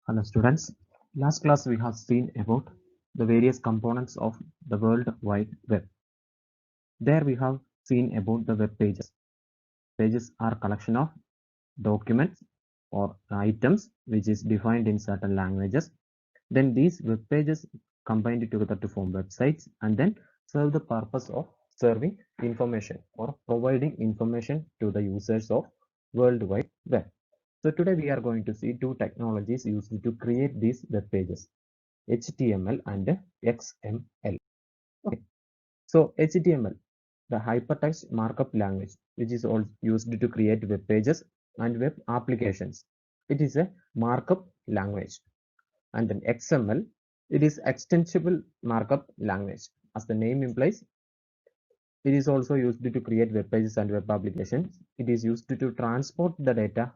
Hello students. Last class we have seen about the various components of the World Wide Web. There we have seen about the web pages. Pages are collection of documents or items which is defined in certain languages. Then these web pages combined together to form websites and then serve the purpose of serving information or providing information to the users of World Wide Web. So today we are going to see two technologies used to create these web pages, HTML and XML. Okay. So HTML, the hypertext markup language, which is also used to create web pages and web applications. It is a markup language. And then XML, it is extensible markup language. As the name implies, it is also used to create web pages and web applications. It is used to transport the data,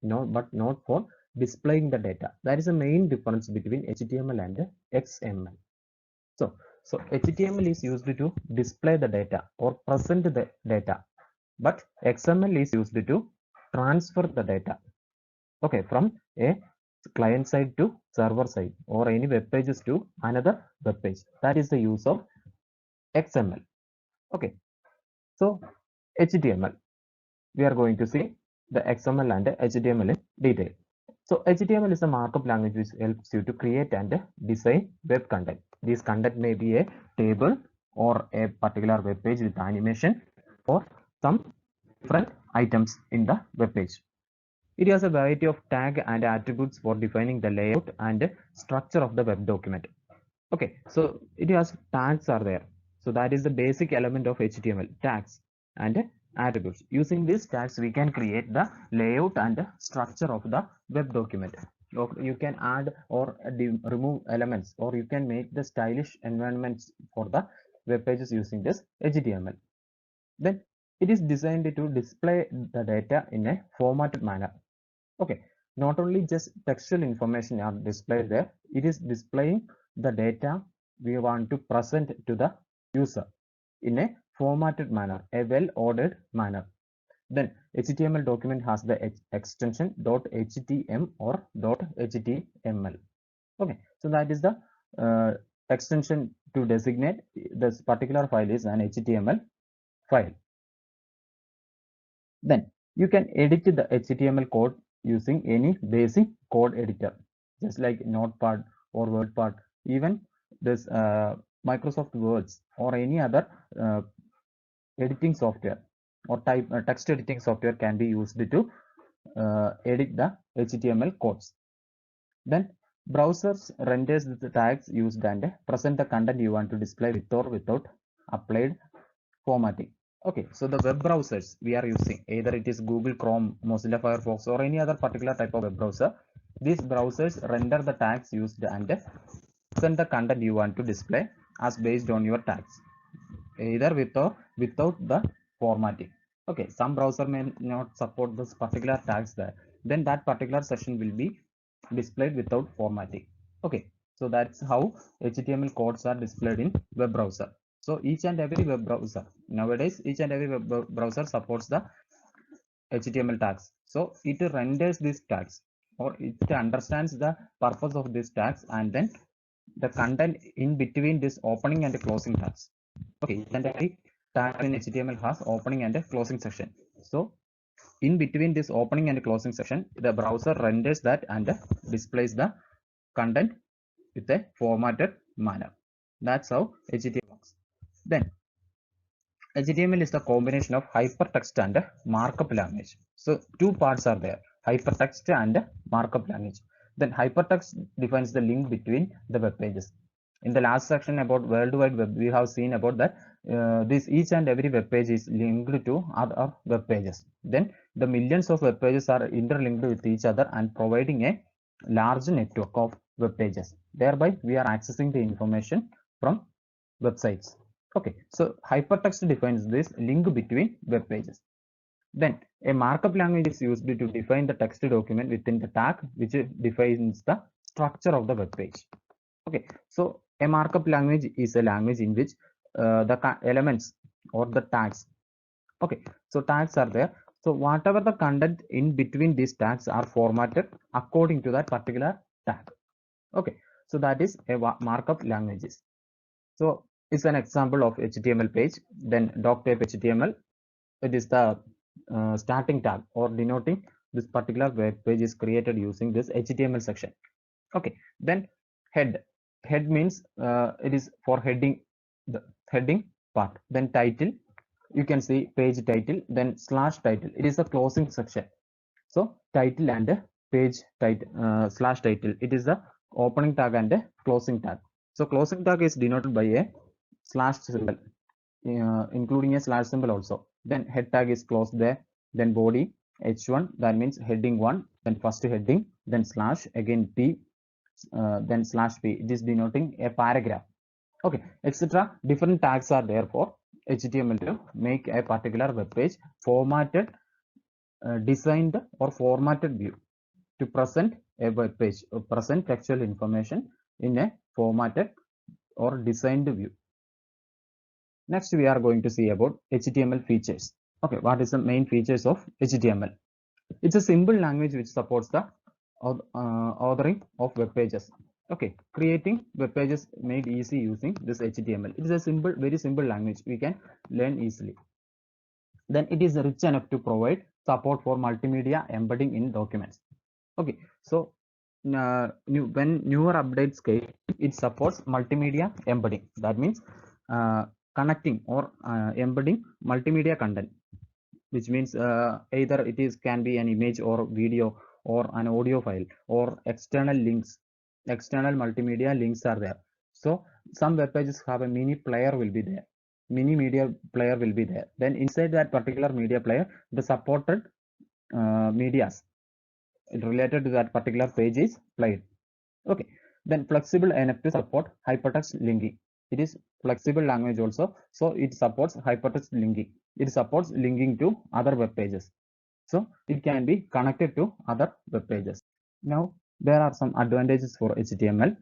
but not for displaying the data. That is the main difference between HTML and XML. So HTML is used to display the data or present the data, but XML is used to transfer the data. Okay, from a client side to server side or any web pages to another web page. That is the use of XML. Okay, so HTML. We are going to see the XML and HTML in detail. So HTML is a markup language which helps you to create and design web content. This content may be a table or a particular web page with animation or some different items in the web page. It has a variety of tag and attributes for defining the layout and structure of the web document. Okay, so it has tags are there. So that is the basic element of HTML, tags and attributes. Using these tags, we can create the layout and structure of the web document. You can add or remove elements, or you can make the stylish environments for the web pages using this HTML. Then it is designed to display the data in a formatted manner. Okay, not only just textual information are displayed there, it is displaying the data we want to present to the user in a formatted manner, a well-ordered manner. Then HTML document has the extension .htm or .html. Okay, so that is the extension to designate this particular file is an HTML file. Then you can edit the HTML code using any basic code editor, just like Notepad or WordPad. Even this Microsoft Words or any other editing software or text editing software can be used to edit the HTML codes. Then browsers renders the tags used and present the content you want to display with or without applied formatting. Okay, so the web browsers we are using, either it is Google Chrome, Mozilla Firefox, or any other particular type of web browser, these browsers render the tags used and present the content you want to display as based on your tags, either with or without the formatting. Okay, some browser may not support this particular tags there, then that particular session will be displayed without formatting. Okay, so that's how HTML codes are displayed in web browser. So each and every web browser nowadays, each and every web browser supports the HTML tags. So it renders these tags, or it understands the purpose of these tags, and then the content in between this opening and closing tags. Okay, each and every tag in HTML has opening and closing section. So in between this opening and closing section, the browser renders that and displays the content with a formatted manner. That's how HTML works. Then HTML is the combination of hypertext and markup language. So two parts are there, hypertext and markup language. Then hypertext defines the link between the web pages. In the last section about World Wide Web, we have seen about that this each and every web page is linked to other web pages. Then the millions of web pages are interlinked with each other and providing a large network of web pages. Thereby, we are accessing the information from websites. Okay, so hypertext defines this link between web pages. Then a markup language is used to define the text document within the tag, which defines the structure of the web page. Okay, so a markup language is a language in which the elements or the tags. Okay, so tags are there. So whatever the content in between these tags are formatted according to that particular tag. Okay, so that is a markup languages. So it's an example of HTML page. Then doc type HTML, it is the starting tag or denoting this particular web page is created using this HTML section. Okay, then head means it is for heading, the heading part. Then title, you can see page title, then slash title, it is a closing section. So title and page title slash title, it is the opening tag and closing tag. So closing tag is denoted by a slash symbol, including a slash symbol also. Then head tag is closed there. Then body h1, that means heading 1, then first heading, then slash, again t, then slash p, it is denoting a paragraph. Okay, etc. Different tags are there for HTML to make a particular web page formatted, designed or formatted view to present a web page, present textual information in a formatted or designed view. Next, we are going to see about HTML features. Okay, what is the main features of HTML? It's a simple language which supports the authoring of web pages. Okay, creating web pages made easy using this HTML. It is a simple, very simple language we can learn easily. Then it is rich enough to provide support for multimedia embedding in documents. Okay, so when newer updates came, it supports multimedia embedding. That means connecting or embedding multimedia content, which means either it is can be an image or video or an audio file or external links. External multimedia links are there. So some web pages have a mini player will be there. Mini media player will be there. Then inside that particular media player, the supported medias related to that particular page is played. Okay, then flexible enough to support hypertext linking. It is flexible language also, so it supports hypertext linking. It supports linking to other web pages, so it can be connected to other web pages. Now there are some advantages for HTML.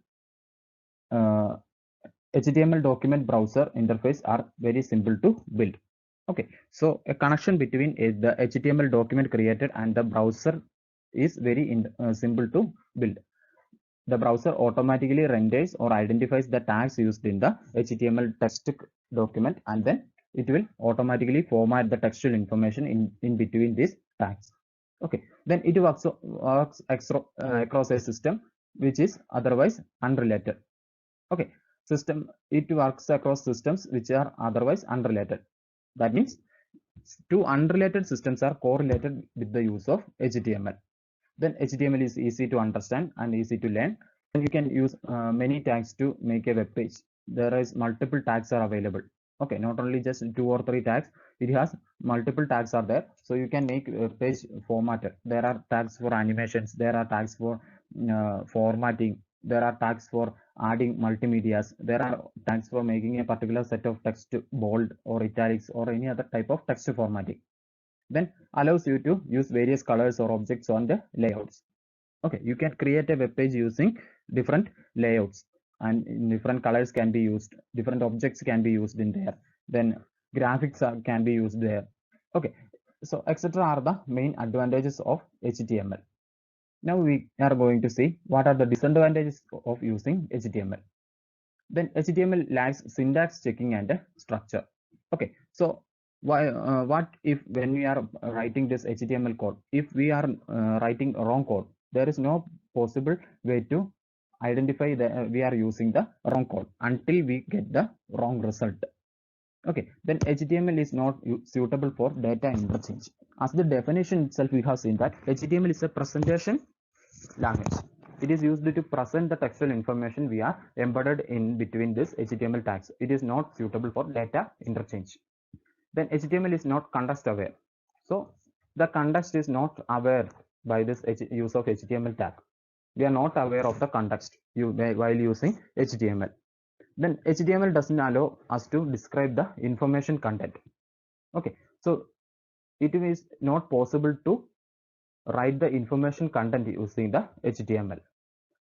HTML document browser interface are very simple to build. Okay, so a connection between the HTML document created and the browser is very simple to build. The browser automatically renders or identifies the tags used in the HTML text document, and then it will automatically format the textual information in between these tags. Okay, then it works across a system which is otherwise unrelated. Okay, it works across systems which are otherwise unrelated. That means two unrelated systems are correlated with the use of HTML. Then HTML is easy to understand and easy to learn. And you can use many tags to make a web page. There is multiple tags are available. Okay, not only just 2 or 3 tags, it has multiple tags are there. So you can make a page formatted. There are tags for animations. There are tags for formatting. There are tags for adding multimedias. There are tags for making a particular set of text bold or italics or any other type of text formatting. Then allows you to use various colors or objects on the layouts. Okay, you can create a web page using different layouts, and different colors can be used, different objects can be used in there, then graphics can be used there. Okay, so etc. are the main advantages of HTML. Now we are going to see what are the disadvantages of using HTML. Then HTML lacks syntax checking and structure. Okay, so what if when we are writing this HTML code, if we are writing wrong code, there is no possible way to identify that we are using the wrong code until we get the wrong result. Okay, then HTML is not suitable for data interchange. As the definition itself, we have seen that HTML is a presentation language. It is used to present the textual information we are embedded in between this HTML tags. It is not suitable for data interchange. Then HTML is not context aware. So the context is not aware by this use of HTML tag. We are not aware of the context while using HTML. Then HTML doesn't allow us to describe the information content. Okay, so it is not possible to write the information content using the HTML.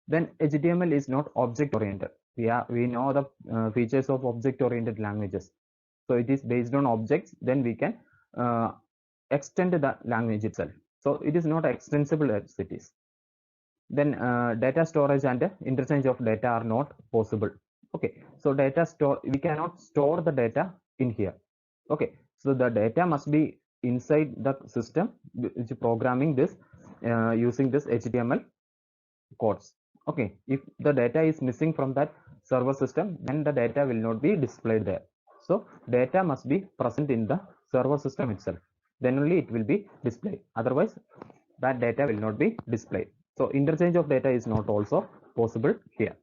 Then HTML is not object oriented. We know the features of object oriented languages. So it is based on objects, then we can extend the language itself. So it is not extensible as it is. Then data storage and interchange of data are not possible. Okay, so we cannot store the data in here. Okay, so the data must be inside the system which programming this using this HTML codes. Okay, if the data is missing from that server system, then the data will not be displayed there. So data must be present in the server system itself, then only it will be displayed. Otherwise that data will not be displayed. So interchange of data is not also possible here.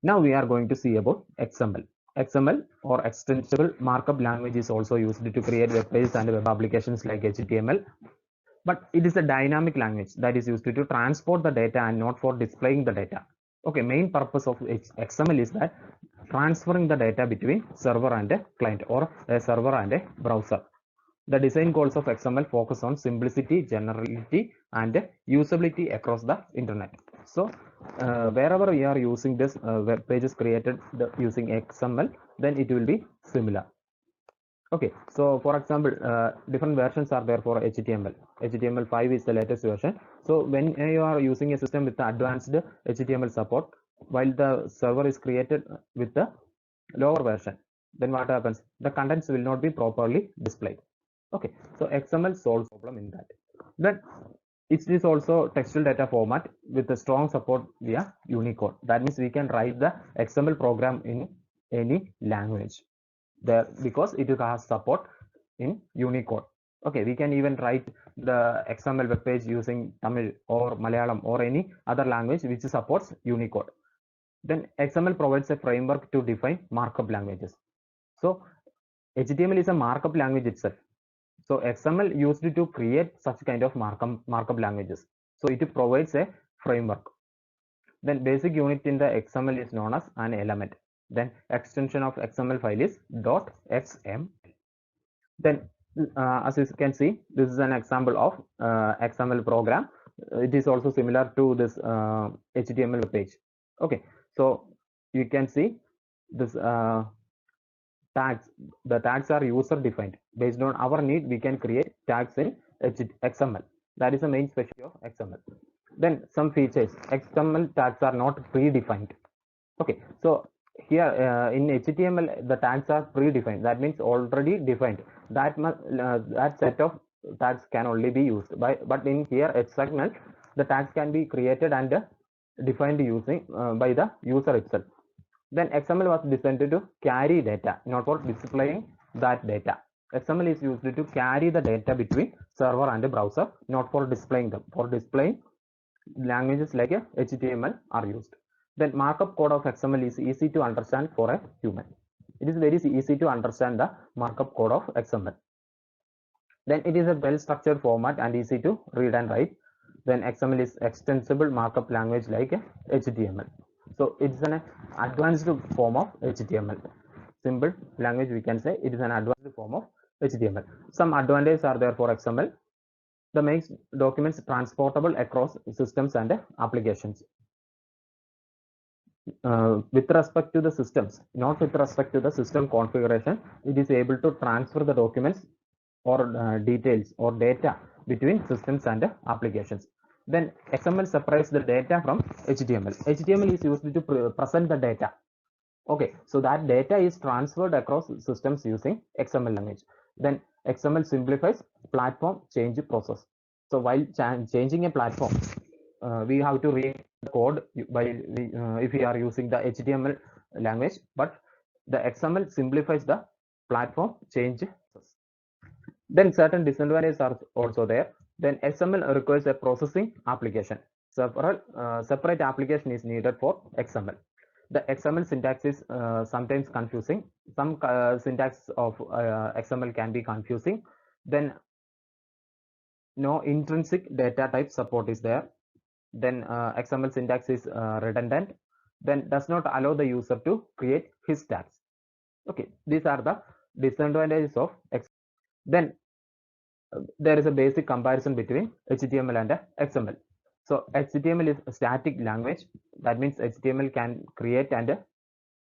Now we are going to see about XML. XML or extensible markup language is also used to create web pages and web applications like HTML. But it is a dynamic language that is used to transport the data and not for displaying the data. Okay, main purpose of XML is that transferring the data between server and a client, or a server and a browser. The design goals of XML focus on simplicity, generality, and usability across the internet. So wherever we are using this web pages created using XML, then it will be similar. Okay, so for example, different versions are there for HTML. HTML5 is the latest version. So when you are using a system with the advanced HTML support, while the server is created with the lower version, then what happens? The contents will not be properly displayed. Okay, so XML solves problem in that. Then it is also textual data format with a strong support via Unicode. That means we can write the XML program in any language there, because it has support in Unicode. Okay, we can even write the XML web page using Tamil or Malayalam or any other language which supports Unicode. Then XML provides a framework to define markup languages. So HTML is a markup language itself. So XML used to create such kind of markup languages. So it provides a framework. Then basic unit in the XML is known as an element. Then extension of XML file is .xml. Then as you can see, this is an example of XML program. It is also similar to this HTML page. Okay, so you can see this tags. The tags are user defined. Based on our need, we can create tags in XML. That is the main specialty of XML. Then some features. XML tags are not predefined. Okay, so here in HTML the tags are predefined. That means already defined. That set of tags can only be used by. But in here XML, the tags can be created and defined using by the user itself. Then XML was designed to carry data, not for displaying that data. XML is used to carry the data between server and browser, not for displaying them. For displaying, languages like HTML are used. Then markup code of XML is easy to understand for a human. It is very easy to understand the markup code of XML. Then it is a well-structured format and easy to read and write. Then XML is extensible markup language like HTML. So it's an advanced form of HTML. Simple language, we can say it is an advanced form of HTML. Some advantages are there for XML. The makes documents transportable across systems and applications. With respect to the systems, not with respect to the system configuration, it is able to transfer the documents or details or data between systems and applications. Then XML separates the data from HTML. HTML is used to present the data. Okay, so that data is transferred across systems using XML language. Then XML simplifies platform change process. So while changing a platform, we have to read the code if we are using the HTML language, but the XML simplifies the platform change process. Then certain disadvantages are also there. Then XML requires a processing application. Separate application is needed for XML. The XML syntax is sometimes confusing. Some syntax of XML can be confusing. Then no intrinsic data type support is there. Then XML syntax is redundant. Then does not allow the user to create his tags. Okay, these are the disadvantages of XML. Then there is a basic comparison between HTML and XML. So HTML is a static language. That means HTML can create and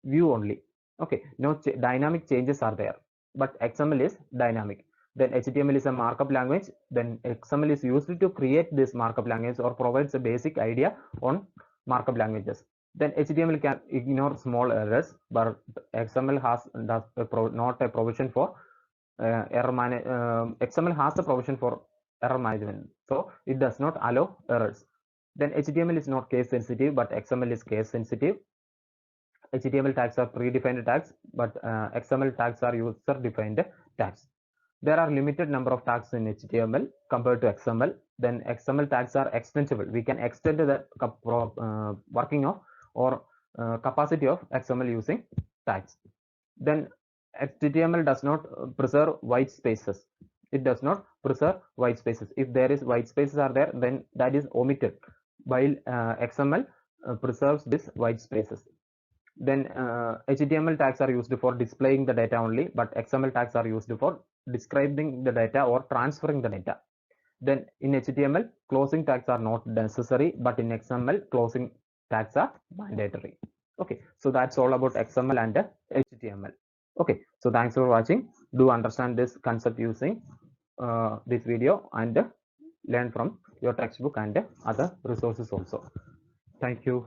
view only. Okay, no dynamic changes are there, but XML is dynamic. Then HTML is a markup language. Then XML is used to create this markup language or provides a basic idea on markup languages. Then HTML can ignore small errors, but XML has not a provision for XML has a provision for error management, so it does not allow errors. Then HTML is not case sensitive, but XML is case sensitive. HTML tags are predefined tags, but XML tags are user defined tags. There are limited number of tags in HTML compared to XML. Then XML tags are extensible. We can extend the working of or capacity of XML using tags. Then HTML does not preserve white spaces. It does not preserve white spaces. If there is white spaces are there, then that is omitted, while XML preserves this white spaces. Then HTML tags are used for displaying the data only, but XML tags are used for describing the data or transferring the data. Then in HTML, closing tags are not necessary, but in XML, closing tags are mandatory. Okay, so that's all about XML and HTML. Okay, so thanks for watching. Do understand this concept using this video and learn from your textbook and other resources also. Thank you.